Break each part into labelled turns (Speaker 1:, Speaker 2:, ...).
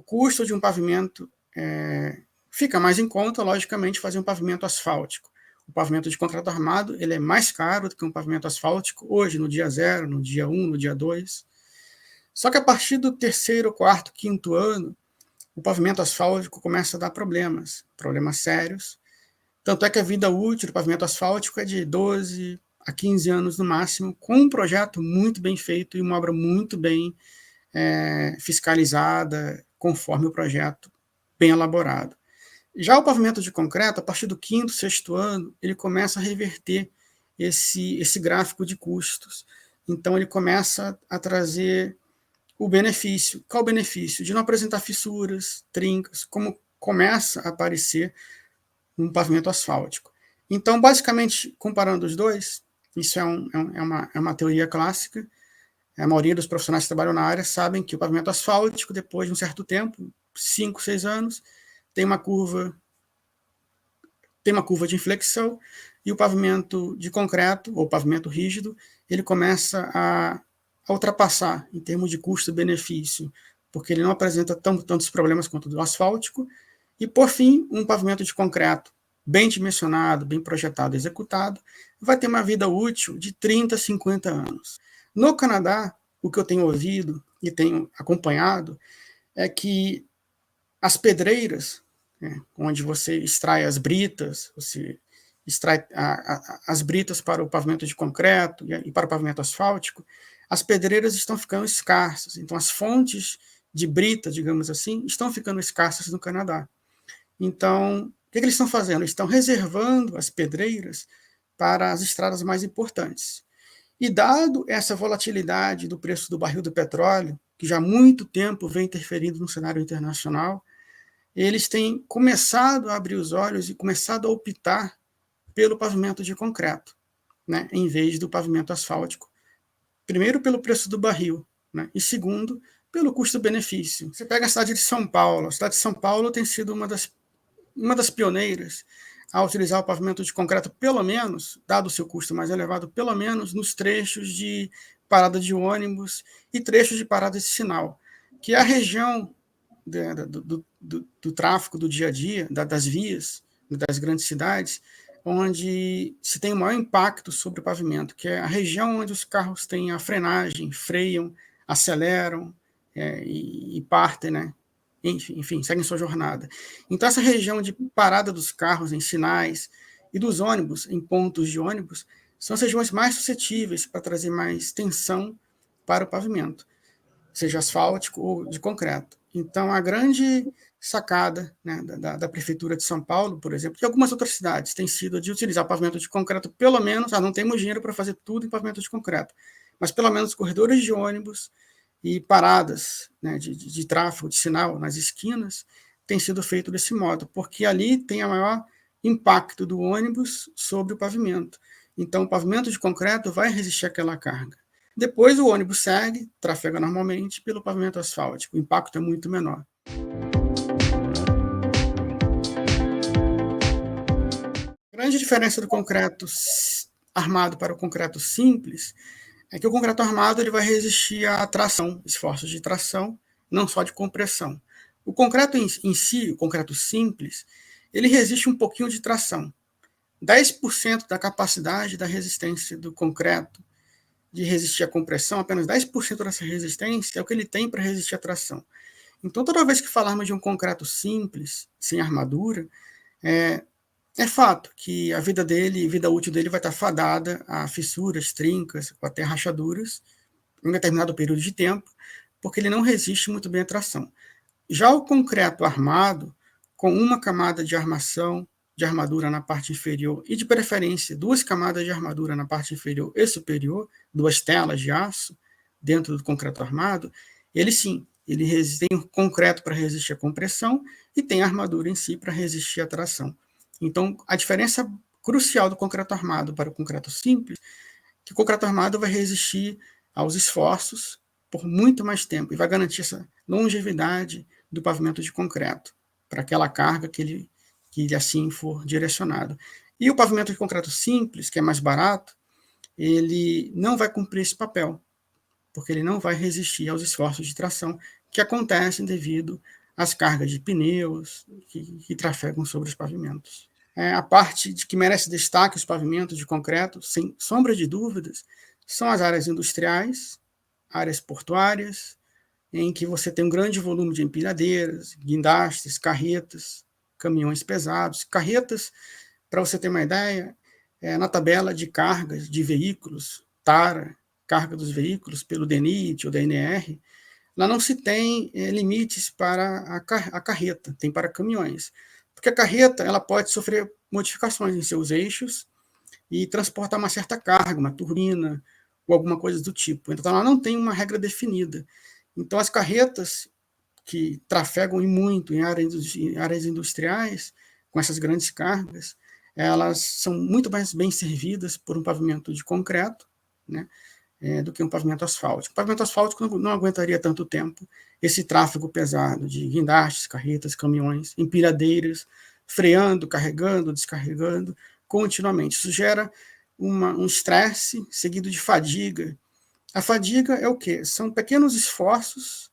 Speaker 1: custo de um pavimento fica mais em conta, logicamente, fazer um pavimento asfáltico. O pavimento de concreto armado ele é mais caro do que um pavimento asfáltico hoje, no dia 0, no dia 1, no dia 2. Só que a partir do 3º, 4º, 5º ano, o pavimento asfáltico começa a dar problemas sérios. Tanto é que a vida útil do pavimento asfáltico é de 12 a 15 anos no máximo, com um projeto muito bem feito e uma obra muito bem fiscalizada, conforme o projeto bem elaborado. Já o pavimento de concreto, a partir do 5º, 6º ano, ele começa a reverter esse gráfico de custos. Então, ele começa a trazer o benefício. Qual o benefício? De não apresentar fissuras, trincas, como começa a aparecer um pavimento asfáltico. Então, basicamente, comparando os dois, isso é uma teoria clássica. A maioria dos profissionais que trabalham na área sabem que o pavimento asfáltico, depois de um certo tempo, 5, 6 anos, tem uma curva de inflexão, e o pavimento de concreto, ou pavimento rígido, ele começa a ultrapassar em termos de custo-benefício, porque ele não apresenta tantos problemas quanto o do asfáltico. E, por fim, um pavimento de concreto bem dimensionado, bem projetado, executado, vai ter uma vida útil de 30, 50 anos. No Canadá, o que eu tenho ouvido e tenho acompanhado é que as pedreiras, onde você extrai as britas, você extrai as britas para o pavimento de concreto e para o pavimento asfáltico, as pedreiras estão ficando escassas. Então, as fontes de brita, digamos assim, estão ficando escassas no Canadá. Então, o que eles estão fazendo? Eles estão reservando as pedreiras para as estradas mais importantes. E dado essa volatilidade do preço do barril do petróleo, que já há muito tempo vem interferindo no cenário internacional, eles têm começado a abrir os olhos e começado a optar pelo pavimento de concreto, em vez do pavimento asfáltico. Primeiro, pelo preço do barril, e segundo, pelo custo-benefício. Você pega a cidade de São Paulo. A cidade de São Paulo tem sido uma das pioneiras a utilizar o pavimento de concreto, pelo menos, dado o seu custo mais elevado, pelo menos nos trechos de parada de ônibus e trechos de parada de sinal, que é a região do tráfego do dia a dia, das vias, das grandes cidades, onde se tem o maior impacto sobre o pavimento, que é a região onde os carros têm a frenagem, freiam, aceleram e partem, enfim, seguem sua jornada. Então, essa região de parada dos carros em sinais e dos ônibus em pontos de ônibus são as regiões mais suscetíveis para trazer mais tensão para o pavimento, seja asfáltico ou de concreto. Então, a grande sacada da Prefeitura de São Paulo, por exemplo, e algumas outras cidades, tem sido de utilizar o pavimento de concreto, pelo menos, não temos dinheiro para fazer tudo em pavimento de concreto, mas pelo menos corredores de ônibus e paradas de tráfego, de sinal nas esquinas, tem sido feito desse modo, porque ali tem o maior impacto do ônibus sobre o pavimento. Então, o pavimento de concreto vai resistir àquela carga. Depois o ônibus segue, trafega normalmente pelo pavimento asfáltico, o impacto é muito menor. A grande diferença do concreto armado para o concreto simples é que o concreto armado ele vai resistir à tração, esforços de tração, não só de compressão. O concreto em si, o concreto simples, ele resiste um pouquinho de tração. 10% da capacidade da resistência do concreto de resistir à compressão, apenas 10% dessa resistência é o que ele tem para resistir à tração. Então, toda vez que falarmos de um concreto simples, sem armadura, é fato que a vida útil dele vai estar fadada a fissuras, trincas, ou até rachaduras, em um determinado período de tempo, porque ele não resiste muito bem à tração. Já o concreto armado, com uma camada de armadura na parte inferior e, de preferência, 2 camadas de armadura na parte inferior e superior, 2 telas de aço dentro do concreto armado, ele sim, ele tem o concreto para resistir à compressão e tem a armadura em si para resistir à tração. Então, a diferença crucial do concreto armado para o concreto simples é que o concreto armado vai resistir aos esforços por muito mais tempo e vai garantir essa longevidade do pavimento de concreto para aquela carga que ele assim for direcionado. E o pavimento de concreto simples, que é mais barato, ele não vai cumprir esse papel, porque ele não vai resistir aos esforços de tração que acontecem devido as cargas de pneus que trafegam sobre os pavimentos. A parte que merece destaque, os pavimentos de concreto, sem sombra de dúvidas, são as áreas industriais, áreas portuárias, em que você tem um grande volume de empilhadeiras, guindastes, carretas, caminhões pesados. Carretas, para você ter uma ideia, na tabela de cargas de veículos, TARA, carga dos veículos pelo DENIT ou DNR, lá não se tem limites para a carreta, tem para caminhões. Porque a carreta ela pode sofrer modificações em seus eixos e transportar uma certa carga, uma turbina ou alguma coisa do tipo. Então, ela não tem uma regra definida. Então, as carretas que trafegam muito em áreas industriais, com essas grandes cargas, elas são muito mais bem servidas por um pavimento de concreto, né, do que um pavimento asfáltico. O pavimento asfáltico não aguentaria tanto tempo esse tráfego pesado de guindastes, carretas, caminhões, empilhadeiras, freando, carregando, descarregando continuamente. Isso gera um estresse seguido de fadiga. A fadiga é o quê? São pequenos esforços,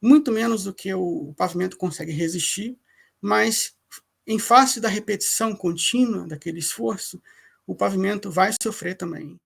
Speaker 1: muito menos do que o pavimento consegue resistir, mas em face da repetição contínua daquele esforço, o pavimento vai sofrer também.